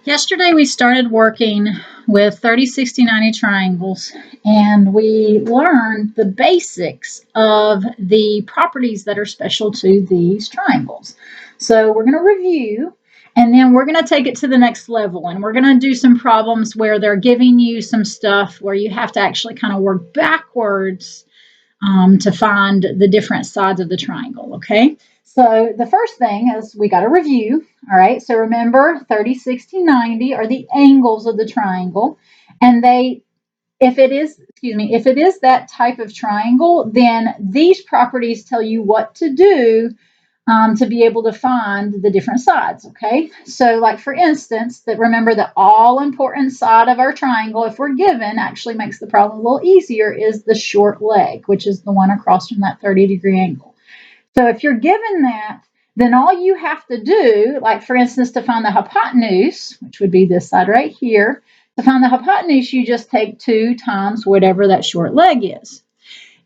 Yesterday we started working with 30, 60, 90 triangles, and we learned the basics of the properties that are special to these triangles. So we're going to review, and then we're going to take it to the next level, and we're going to do some problems where they're giving you some stuff where you have to actually kind of work backwards to find the different sides of the triangle, okay? So the first thing is we got to review, all right? So remember 30, 60, 90 are the angles of the triangle, and if it is that type of triangle, then these properties tell you what to do to be able to find the different sides, okay? So like for instance, remember the all-important side of our triangle, if we're given, actually makes the problem a little easier, is the short leg, which is the one across from that 30-degree angle. So if you're given that, then all you have to do, like for instance, to find the hypotenuse, which would be this side right here, to find the hypotenuse, you just take 2 times whatever that short leg is.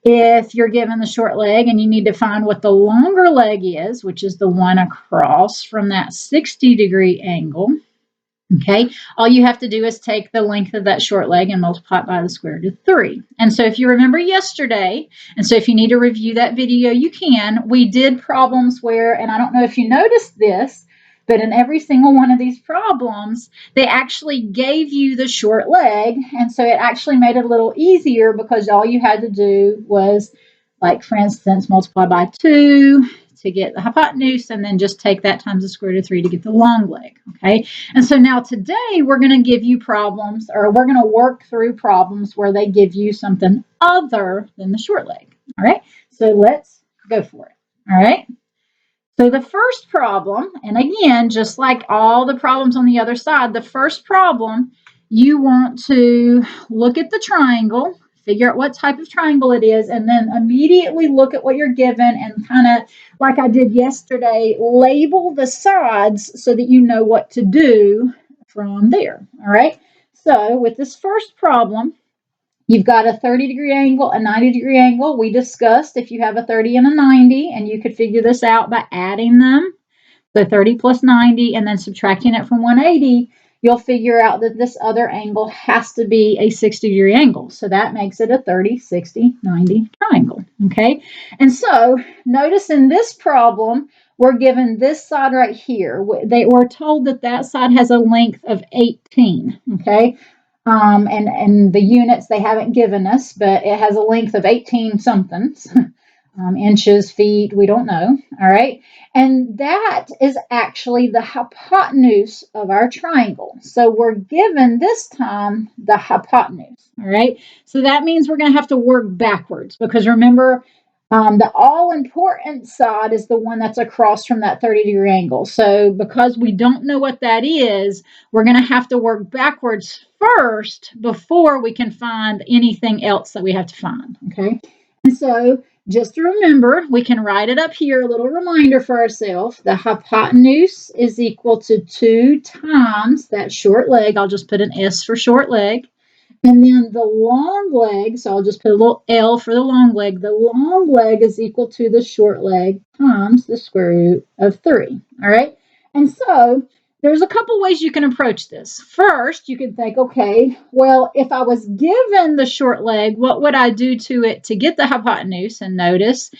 If you're given the short leg and you need to find what the longer leg is, which is the one across from that 60-degree angle, okay, all you have to do is take the length of that short leg and multiply it by the square root of 3. And so if you remember yesterday, and so if you need to review that video, you can, we did problems where, and I don't know if you noticed this, but in every single one of these problems, they actually gave you the short leg. And so it actually made it a little easier because all you had to do was, like for instance, multiply by 2 to get the hypotenuse, and then just take that times the square root of 3 to get the long leg, okay? And so now today we're going to give you problems, or we're going to work through problems where they give you something other than the short leg, all right? So let's go for it, all right? So the first problem, and again, just like all the problems on the other side, the first problem, you want to look at the triangle, figure out what type of triangle it is, and then immediately look at what you're given and kind of, like I did yesterday, label the sides so that you know what to do from there, all right? So with this first problem, you've got a 30-degree angle, a 90-degree angle. We discussed if you have a 30 and a 90, and you could figure this out by adding them, so 30 plus 90, and then subtracting it from 180, you'll figure out that this other angle has to be a 60-degree angle. So that makes it a 30, 60, 90 triangle, okay? And so notice in this problem, we're given this side right here. They were told that that side has a length of 18, okay? And the units they haven't given us, but it has a length of 18 somethings, inches, feet, we don't know, all right? And that is actually the hypotenuse of our triangle. So we're given this time the hypotenuse, all right? So that means we're going to have to work backwards because remember, the all-important side is the one that's across from that 30-degree angle. So because we don't know what that is, we're going to have to work backwards first before we can find anything else that we have to find, okay? And so just to remember, we can write it up here, a little reminder for ourselves. The hypotenuse is equal to 2 times that short leg. I'll just put an S for short leg. And then the long leg, so I'll just put a little L for the long leg. The long leg is equal to the short leg times the square root of 3, all right? And so there's a couple ways you can approach this. First, you can think, okay, well, if I was given the short leg, what would I do to it to get the hypotenuse? And notice,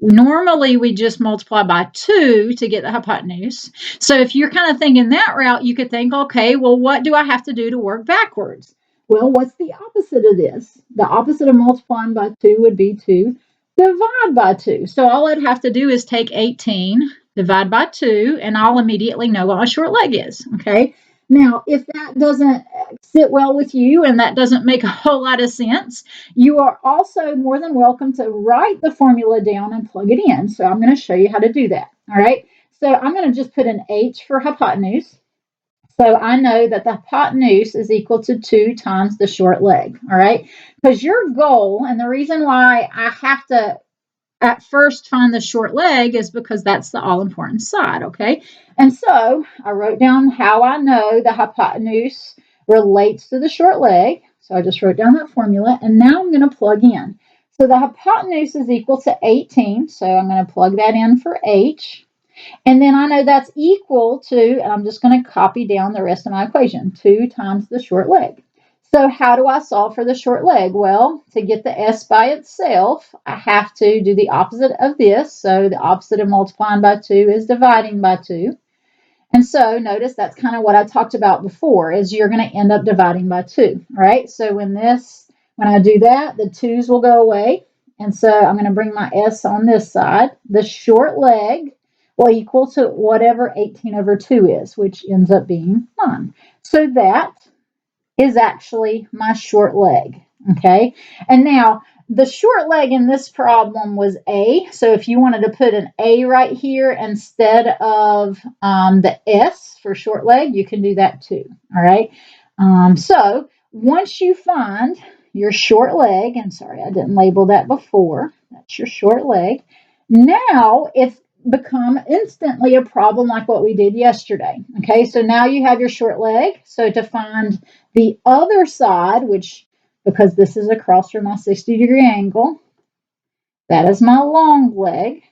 normally we just multiply by 2 to get the hypotenuse. So if you're kind of thinking that route, you could think, okay, well, what do I have to do to work backwards? Well, what's the opposite of this? The opposite of multiplying by 2 would be to divide by 2. So all I'd have to do is take 18, divide by 2, and I'll immediately know what my short leg is, okay? Now, if that doesn't sit well with you and that doesn't make a whole lot of sense, you are also more than welcome to write the formula down and plug it in. So I'm going to show you how to do that, all right? So I'm going to just put an H for hypotenuse. So I know that the hypotenuse is equal to 2 times the short leg, all right? Because your goal, and the reason why I have to at first find the short leg is because that's the all-important side, okay? And so I wrote down how I know the hypotenuse relates to the short leg. So I just wrote down that formula, and now I'm going to plug in. So the hypotenuse is equal to 18, so I'm going to plug that in for H. And then I know that's equal to, and I'm just going to copy down the rest of my equation, 2 times the short leg. So how do I solve for the short leg? Well, to get the s by itself, I have to do the opposite of this. So the opposite of multiplying by 2 is dividing by 2. And so notice that's kind of what I talked about before, is you're going to end up dividing by 2, right? So when I do that, the 2's will go away. And so I'm going to bring my s on this side. The short leg will equal to whatever 18 over 2 is, which ends up being 9. So that is actually my short leg, okay? And now, the short leg in this problem was A, so if you wanted to put an A right here instead of the S for short leg, you can do that too, all right? So once you find your short leg, and sorry, I didn't label that before, that's your short leg, now it's become instantly a problem like what we did yesterday, okay? So now you have your short leg, so to find the other side, which, because this is across from my 60-degree angle, that is my long leg.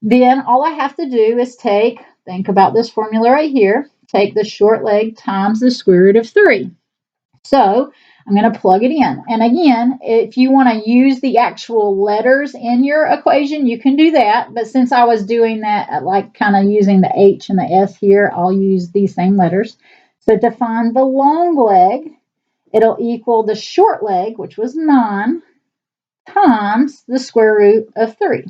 Then all I have to do is think about this formula right here, take the short leg times the square root of 3. So I'm going to plug it in. And again, if you want to use the actual letters in your equation, you can do that. But since I was doing that, like kind of using the H and the S here, I'll use these same letters. So to find the long leg, it'll equal the short leg, which was 9, times the square root of 3.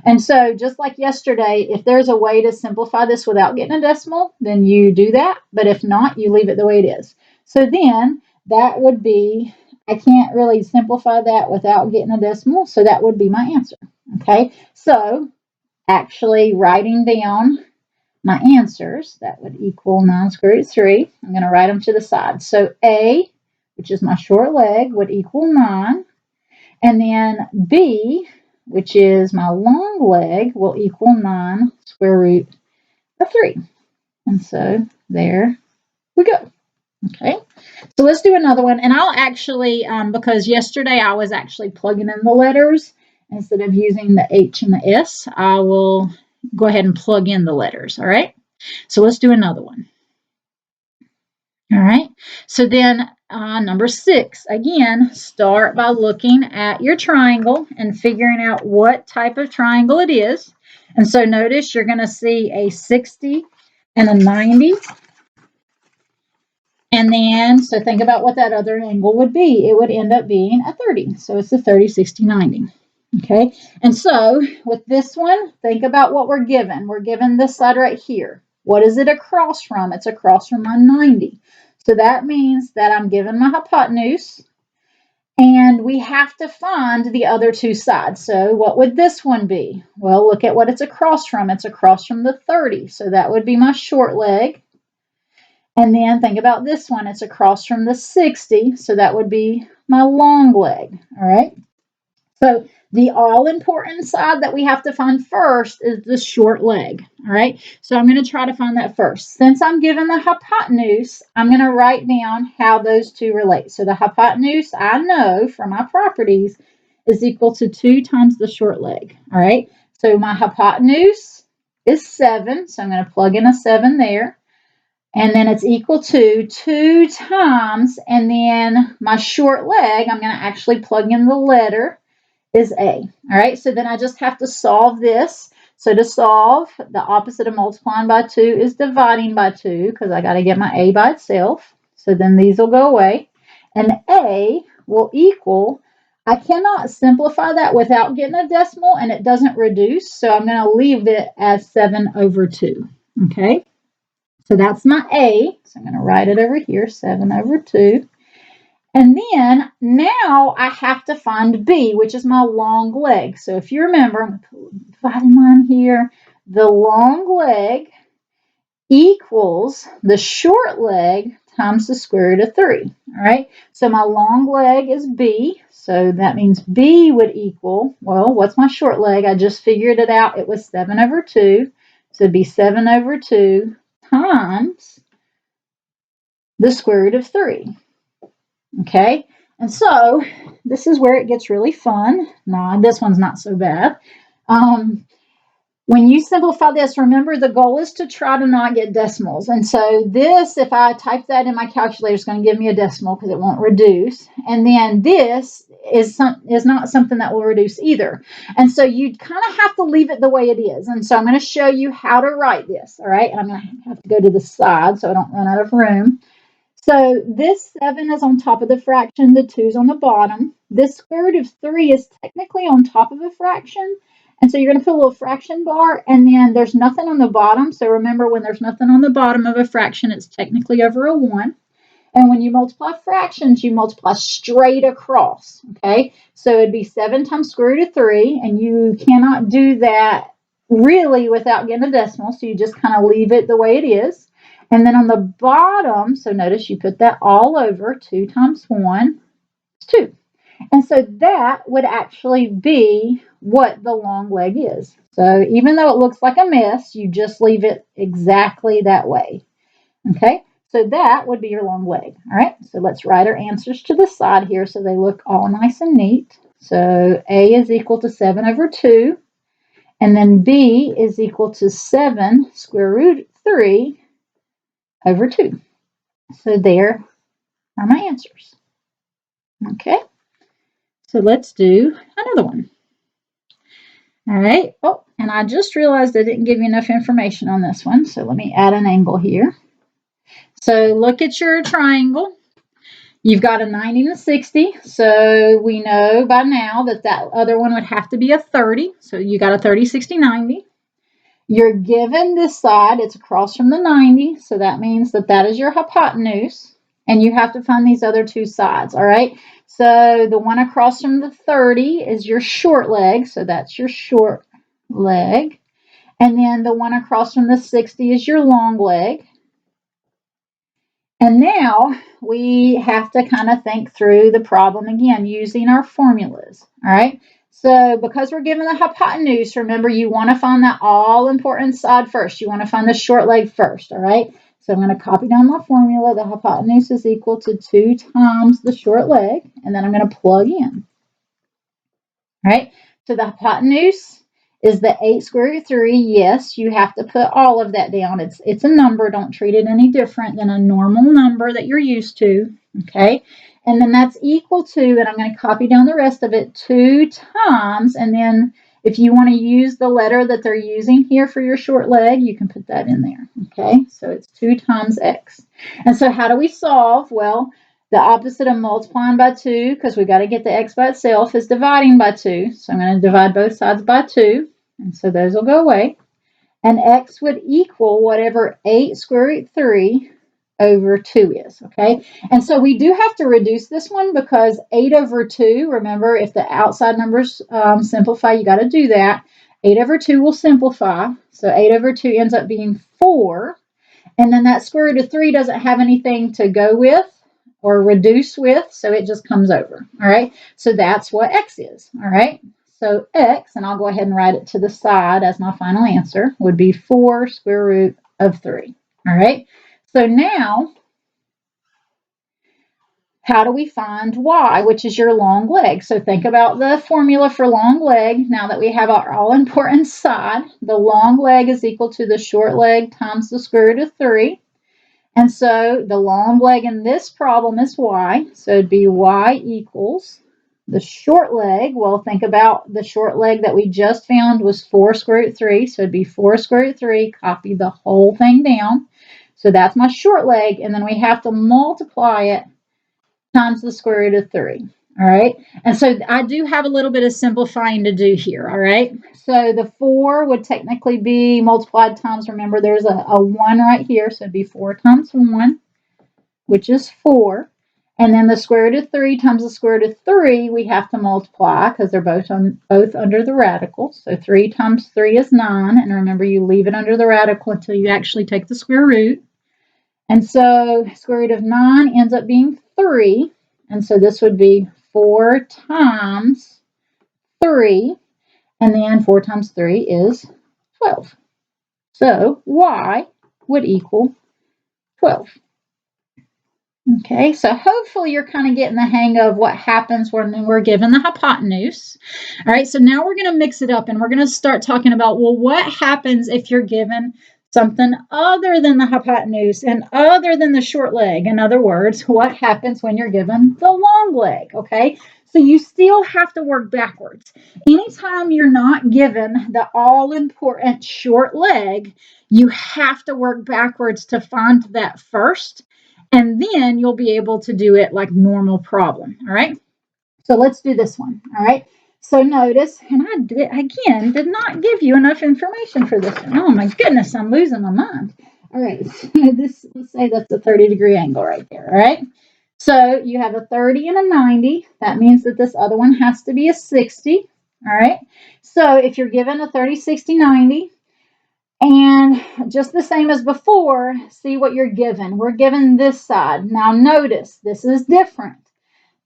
And so just like yesterday, if there's a way to simplify this without getting a decimal, then you do that. But if not, you leave it the way it is. So then that would be, I can't really simplify that without getting a decimal. So that would be my answer. Okay, so actually writing down my answers, that would equal 9 square root of 3. I'm going to write them to the side. So A, which is my short leg, would equal 9. And then B, which is my long leg, will equal 9 square root of 3. And so there we go. Okay, so let's do another one. And I'll actually, because yesterday I was actually plugging in the letters instead of using the H and the S, I will go ahead and plug in the letters. All right, so let's do another one. All right, so then number 6, again, start by looking at your triangle and figuring out what type of triangle it is. And so notice you're going to see a 60 and a 90. And then, so think about what that other angle would be. It would end up being a 30. So it's a 30, 60, 90. Okay, and so with this one, think about what we're given. We're given this side right here. What is it across from? It's across from my 90. So that means that I'm given my hypotenuse, and we have to find the other two sides. So what would this one be? Well, look at what it's across from. It's across from the 30. So that would be my short leg. And then think about this one. It's across from the 60. So that would be my long leg. All right. So the all-important side that we have to find first is the short leg, all right? So I'm going to try to find that first. Since I'm given the hypotenuse, I'm going to write down how those two relate. So the hypotenuse, I know from my properties, is equal to 2 times the short leg, all right? So my hypotenuse is 7, so I'm going to plug in a 7 there. And then it's equal to 2 times, and then my short leg, I'm going to actually plug in the letter, is A. All right, so then I just have to solve this. So to solve, the opposite of multiplying by 2 is dividing by 2, because I got to get my A by itself. So then these will go away. And A will equal, I cannot simplify that without getting a decimal, and it doesn't reduce. So I'm going to leave it as 7 over 2. Okay, so that's my A. So I'm going to write it over here, 7 over 2. And then now I have to find B, which is my long leg. So if you remember, I'm going to put a dividing line here. The long leg equals the short leg times the square root of 3. All right. So my long leg is B. So that means B would equal, well, what's my short leg? I just figured it out. It was 7 over 2. So it'd be 7 over 2 times the square root of 3. Okay, and so this is where it gets really fun. No, this one's not so bad. When you simplify this, remember the goal is to try to not get decimals. And so this, if I type that in my calculator, is going to give me a decimal because it won't reduce. And then this is not something that will reduce either. And so you kind of have to leave it the way it is. And so I'm going to show you how to write this. All right. And I'm going to have to go to the side so I don't run out of room. So this 7 is on top of the fraction, the 2 is on the bottom. This square root of 3 is technically on top of a fraction. And so you're going to put a little fraction bar, and then there's nothing on the bottom. So remember, when there's nothing on the bottom of a fraction, it's technically over a 1. And when you multiply fractions, you multiply straight across, okay? So it'd be 7 times square root of 3, and you cannot do that really without getting a decimal, so you just kind of leave it the way it is. And then on the bottom, so notice you put that all over, 2 times 1 is 2. And so that would actually be what the long leg is. So even though it looks like a mess, you just leave it exactly that way. Okay, so that would be your long leg. All right, so let's write our answers to the side here so they look all nice and neat. So A is equal to 7 over 2. And then B is equal to 7 square root 3 over 2. So there are my answers. Okay, so let's do another one. All right. Oh, and I just realized I didn't give you enough information on this one. So let me add an angle here. So look at your triangle. You've got a 90 and a 60. So we know by now that that other one would have to be a 30. So you got a 30, 60, 90. You're given this side. It's across from the 90. So that means that that is your hypotenuse. And you have to find these other two sides. All right. So the one across from the 30 is your short leg. So that's your short leg. And then the one across from the 60 is your long leg. And now we have to kind of think through the problem again using our formulas. All right. So because we're given the hypotenuse, remember you want to find that all important side first. You want to find the short leg first. All right. So I'm going to copy down my formula. The hypotenuse is equal to 2 times the short leg. And then I'm going to plug in. All right. So the hypotenuse is the 8 square root of 3. Yes, you have to put all of that down. It's a number. Don't treat it any different than a normal number that you're used to. Okay. And then that's equal to, and I'm going to copy down the rest of it, 2 times. And then if you want to use the letter that they're using here for your short leg, you can put that in there. Okay. So it's 2 times x. And so how do we solve? Well, the opposite of multiplying by 2, because we got to get the x by itself, is dividing by 2. So I'm going to divide both sides by 2. And so those will go away. And x would equal whatever 8 square root 3 over 2 is. Okay. And so we do have to reduce this one because 8 over 2, remember, if the outside numbers simplify, you got to do that. 8 over 2 will simplify. So 8 over 2 ends up being 4. And then that square root of 3 doesn't have anything to go with or reduce with, so it just comes over. All right. So that's what x is. All right. So x, and I'll go ahead and write it to the side as my final answer, would be 4 square root of 3. All right. So now, how do we find y, which is your long leg? So think about the formula for long leg. Now that we have our all-important side, the long leg is equal to the short leg times the square root of 3. And so the long leg in this problem is y. So it'd be y equals the short leg. Well, think about the short leg that we just found was 4 square root 3. So it'd be 4 square root 3. Copy the whole thing down. So that's my short leg. And then we have to multiply it times the square root of 3. All right. And so I do have a little bit of simplifying to do here. All right. So the 4 would technically be multiplied times, remember, there's a 1 right here. So it'd be 4 times 1, which is 4. And then the square root of 3 times the square root of 3, we have to multiply because they're both under the radical. So 3 times 3 is 9. And remember, you leave it under the radical until you actually take the square root. And so square root of 9 ends up being 3. And so this would be 4 times 3. And then 4 times 3 is 12. So y would equal 12. Okay, so hopefully you're kind of getting the hang of what happens when we're given the hypotenuse. All right, so now we're going to mix it up and we're going to start talking about, well, what happens if you're given something other than the hypotenuse and other than the short leg? In other words, what happens when you're given the long leg? Okay, so you still have to work backwards. Anytime you're not given the all-important short leg, you have to work backwards to find that first, and then you'll be able to do it like normal problem. All right. So let's do this one. All right. So notice, and I did not give you enough information for this one. Oh my goodness, I'm losing my mind. All right. So let's say that's a 30-degree angle right there. All right. So you have a 30 and a 90. That means that this other one has to be a 60. All right. So if you're given a 30, 60, 90, and just the same as before, see what you're given. We're given this side. Now notice, this is different.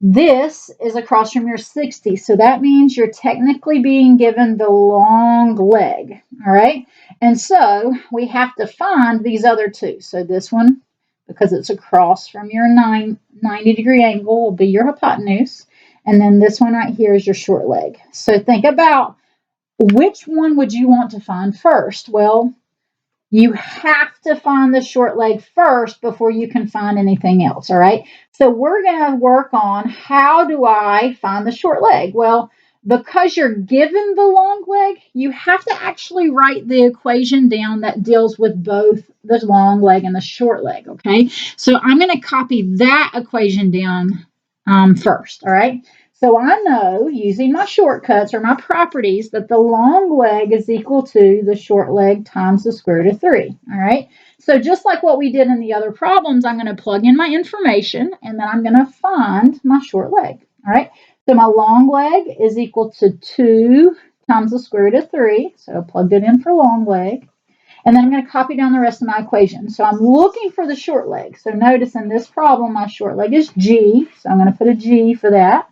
This is across from your 60. So that means you're technically being given the long leg. All right. And so we have to find these other two. So this one, because it's across from your 90-degree angle, will be your hypotenuse. And then this one right here is your short leg. So think about, which one would you want to find first? Well, you have to find the short leg first before you can find anything else, all right? So we're going to work on, how do I find the short leg? Well, because you're given the long leg, you have to actually write the equation down that deals with both the long leg and the short leg, okay? So I'm going to copy that equation down first, all right? So I know, using my shortcuts or my properties, that the long leg is equal to the short leg times the square root of 3. All right. So just like what we did in the other problems, I'm going to plug in my information and then I'm going to find my short leg. All right. So my long leg is equal to 2 times the square root of 3. So I plugged it in for long leg. And then I'm going to copy down the rest of my equation. So I'm looking for the short leg. So notice in this problem, my short leg is G. So I'm going to put a G for that.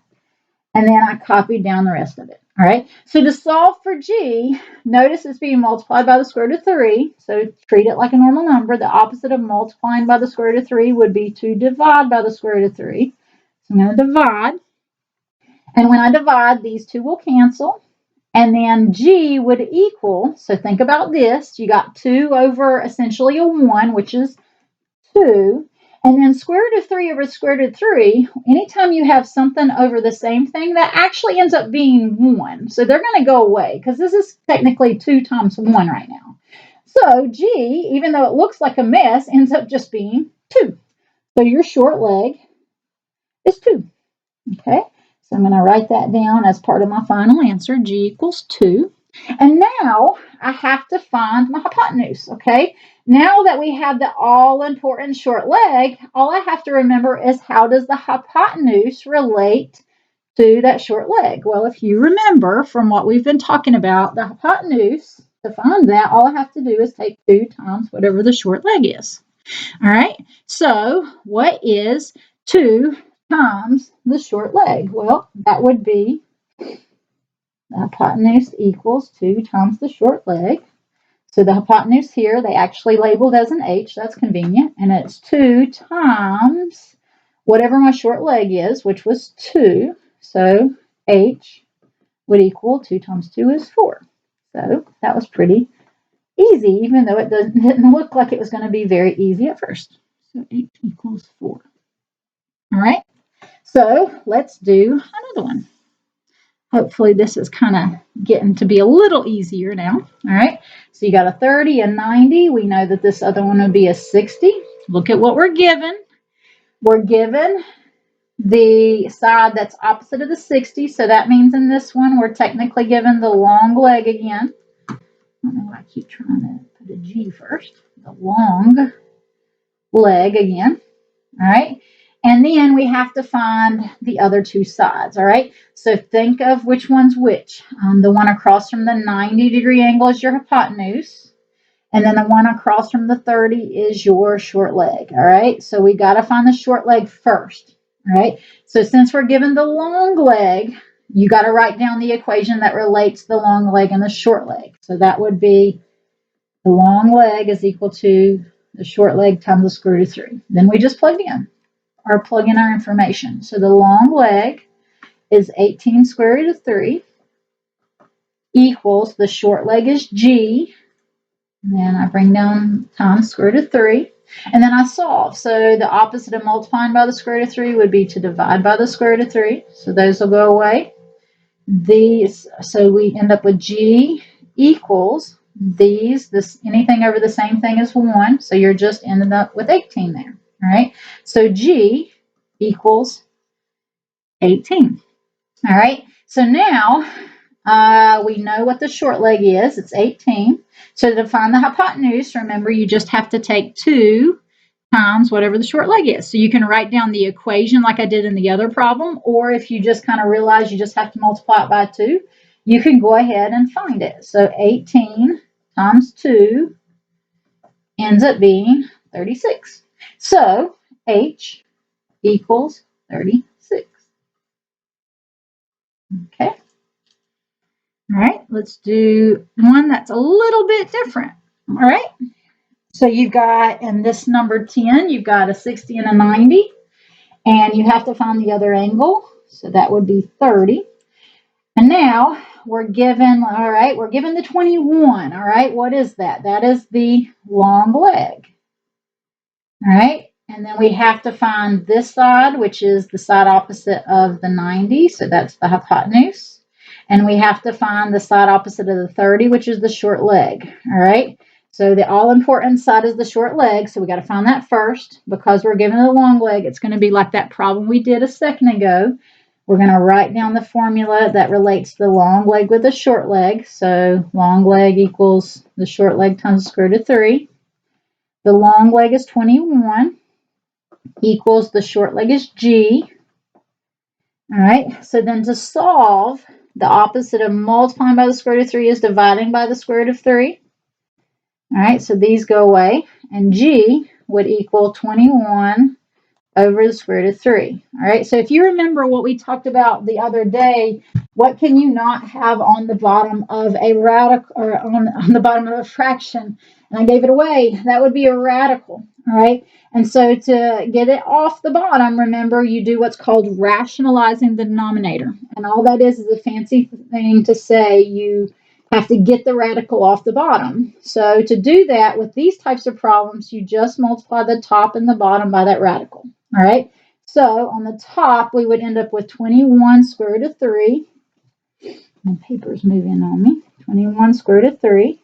And then I copied down the rest of it. All right. So to solve for G, notice it's being multiplied by the square root of 3. So treat it like a normal number. The opposite of multiplying by the square root of 3 would be to divide by the square root of 3. So I'm going to divide. And when I divide, these two will cancel. And then G would equal, so think about this. You got 2 over essentially a 1, which is 2. And then square root of 3 over square root of 3, anytime you have something over the same thing, that actually ends up being 1. So they're going to go away because this is technically 2 times 1 right now. So G, even though it looks like a mess, ends up just being 2. So your short leg is 2. Okay, so I'm going to write that down as part of my final answer. G equals 2. And now I have to find my hypotenuse, okay? Now that we have the all-important short leg, all I have to remember is, how does the hypotenuse relate to that short leg? Well, if you remember from what we've been talking about, the hypotenuse, to find that, all I have to do is take 2 times whatever the short leg is. All right, so what is 2 times the short leg? Well, that would be, the hypotenuse equals 2 times the short leg. So the hypotenuse here, they actually labeled as an H. That's convenient. And it's 2 times whatever my short leg is, which was 2. So H would equal 2 times 2 is 4. So that was pretty easy, even though it didn't look like it was going to be very easy at first. So H equals 4. All right. So let's do another one. Hopefully this is kind of getting to be a little easier now. All right, so you got a 30 and 90. We know that this other one would be a 60. Look at what we're given. We're given the side that's opposite of the 60. So that means in this one, we're technically given the long leg again. I don't know why I keep trying to put a G first. The long leg again. All right. And then we have to find the other two sides, all right? So think of which one's which. The one across from the 90-degree angle is your hypotenuse. And then the one across from the 30 is your short leg, all right? So we got to find the short leg first, all right? So since we're given the long leg, you got to write down the equation that relates the long leg and the short leg. So that would be, the long leg is equal to the short leg times the square root of 3. Then we just plug in. or plug in our information. So the long leg is 18 square root of 3 equals the short leg is G. And then I bring down times square root of 3. And then I solve. So the opposite of multiplying by the square root of 3 would be to divide by the square root of 3. So those will go away. So we end up with G equals anything over the same thing as 1. So you're just ending up with 18 there. All right. So G equals 18. All right. So now we know what the short leg is. It's 18. So to find the hypotenuse, remember you just have to take 2 times whatever the short leg is. So you can write down the equation like I did in the other problem, or if you just kind of realize you just have to multiply it by 2, you can go ahead and find it. So 18 times 2 ends up being 36. So H equals 36. Okay. All right, let's do one that's a little bit different. All right. So you've got, in this number 10, you've got a 60 and a 90. And you have to find the other angle. So that would be 30. And now we're given, all right, we're given the 21. All right, what is that? That is the long leg. All right, and then we have to find this side, which is the side opposite of the 90. So that's the hypotenuse. And we have to find the side opposite of the 30, which is the short leg. All right. So the all-important side is the short leg. So we got to find that first. Because we're given the long leg, it's going to be like that problem we did a second ago. We're going to write down the formula that relates the long leg with the short leg. So long leg equals the short leg times the square root of 3. The long leg is 21 equals the short leg is G. All right, so then to solve, the opposite of multiplying by the square root of 3 is dividing by the square root of 3. All right, so these go away, and G would equal 21 over the square root of 3. All right, so if you remember what we talked about the other day, what can you not have on the bottom of a radical, or on the bottom of a fraction? And I gave it away. That would be a radical. All right, and so to get it off the bottom, remember you do what's called rationalizing the denominator. And all that is a fancy thing to say you have to get the radical off the bottom. So to do that with these types of problems, you just multiply the top and the bottom by that radical. All right, so on the top, we would end up with 21 square root of 3. My paper's moving on me. 21 square root of 3.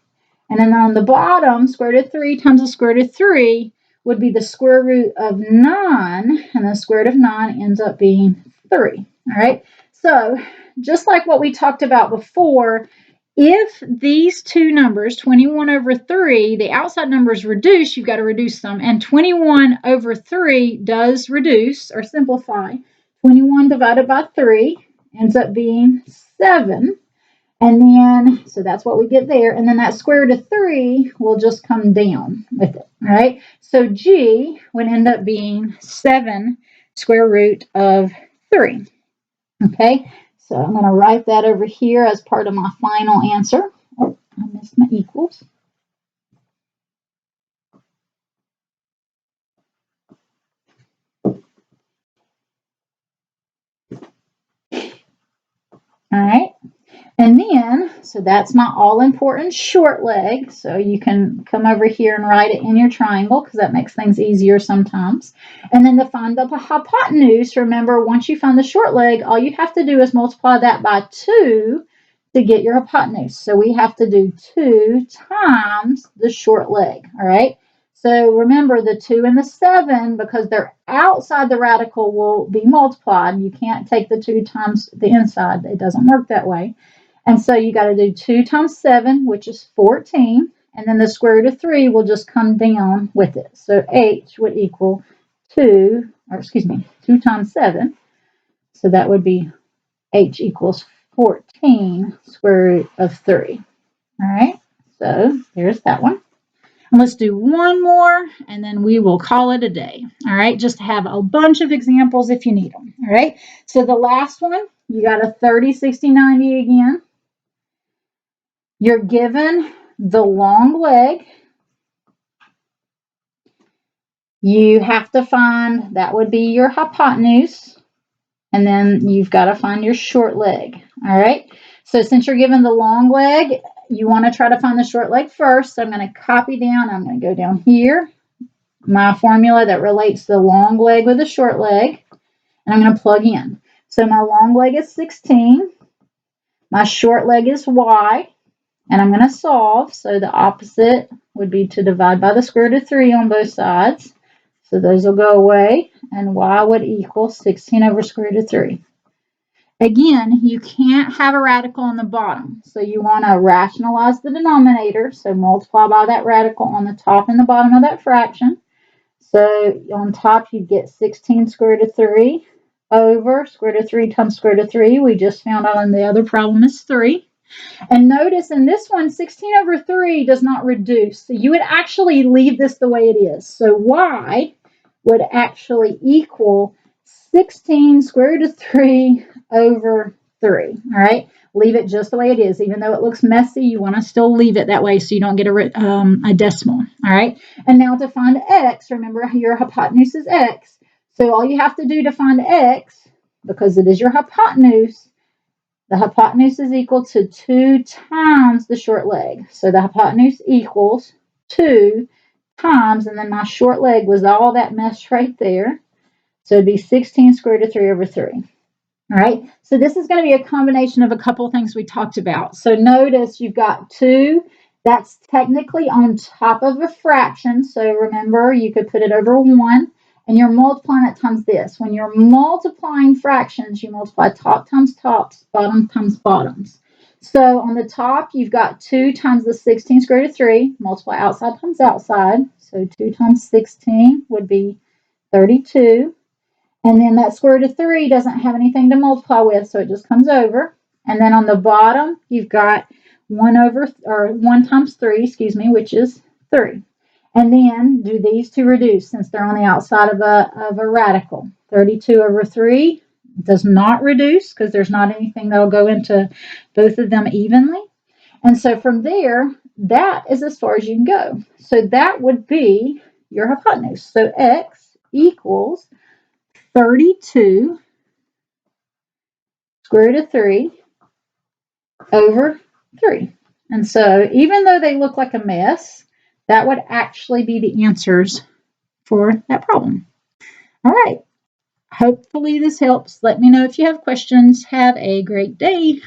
And then on the bottom, square root of 3 times the square root of 3 would be the square root of 9. And the square root of 9 ends up being 3. All right, so just like what we talked about before, if these two numbers, 21 over 3, the outside numbers reduce, you've got to reduce them. And 21 over 3 does reduce or simplify. 21 divided by 3 ends up being 7. And then, so that's what we get there. And then that square root of 3 will just come down with it. All right. So G would end up being 7 square root of 3. Okay. So I'm going to write that over here as part of my final answer. Oh, I missed my equals. All right. And then, so that's my all-important short leg. So you can come over here and write it in your triangle because that makes things easier sometimes. And then to find the hypotenuse, remember, once you find the short leg, all you have to do is multiply that by 2 to get your hypotenuse. So we have to do 2 times the short leg, all right? So remember, the 2 and the 7, because they're outside the radical, will be multiplied. You can't take the 2 times the inside. It doesn't work that way. And so you got to do 2 times 7, which is 14. And then the square root of 3 will just come down with it. So H would equal 2 times 7. So that would be H equals 14 square root of 3. All right, so there's that one. And let's do one more, and then we will call it a day. All right, just to have a bunch of examples if you need them. All right, so the last one, you got a 30, 60, 90 again. You're given the long leg, You have to find, that would be your hypotenuse, and then you've got to find your short leg. All right. So since you're given the long leg, you want to try to find the short leg first. So I'm going to copy down. I'm going to go down here, my formula that relates the long leg with the short leg, and I'm going to plug in. So my long leg is 16. My short leg is y, and I'm going to solve. So the opposite would be to divide by the square root of 3 on both sides. So those will go away, and y would equal 16 over square root of 3. Again, you can't have a radical on the bottom, so you want to rationalize the denominator, so multiply by that radical on the top and the bottom of that fraction. So on top, you get 16 square root of 3 over square root of 3 times square root of 3. We just found out in the other problem is 3. And notice in this one, 16 over 3 does not reduce. So you would actually leave this the way it is. So y would actually equal 16 square root of 3 over 3. All right. Leave it just the way it is. Even though it looks messy, you want to still leave it that way so you don't get a decimal. All right. And now to find x, remember your hypotenuse is x. So all you have to do to find x, because it is your hypotenuse, the hypotenuse is equal to 2 times the short leg. So the hypotenuse equals 2 times, and then my short leg was all that mess right there. So it'd be 16 square root of 3 over 3. All right, so this is going to be a combination of a couple of things we talked about. So notice you've got 2. That's technically on top of a fraction. So remember, you could put it over 1. And you're multiplying it times this. When you're multiplying fractions, you multiply top times tops, bottom times bottoms. So on the top, you've got 2 times the 16 square root of 3. Multiply outside times outside. So 2 times 16 would be 32. And then that square root of 3 doesn't have anything to multiply with, so it just comes over. And then on the bottom, you've got 1 times 3, which is 3. And then do these two reduce since they're on the outside of a radical. 32 over 3 does not reduce because there's not anything that will go into both of them evenly. And so from there, that is as far as you can go. So that would be your hypotenuse. So x equals 32 square root of 3 over 3. And so even though they look like a mess, that would actually be the answers for that problem. All right. Hopefully this helps. Let me know if you have questions. Have a great day.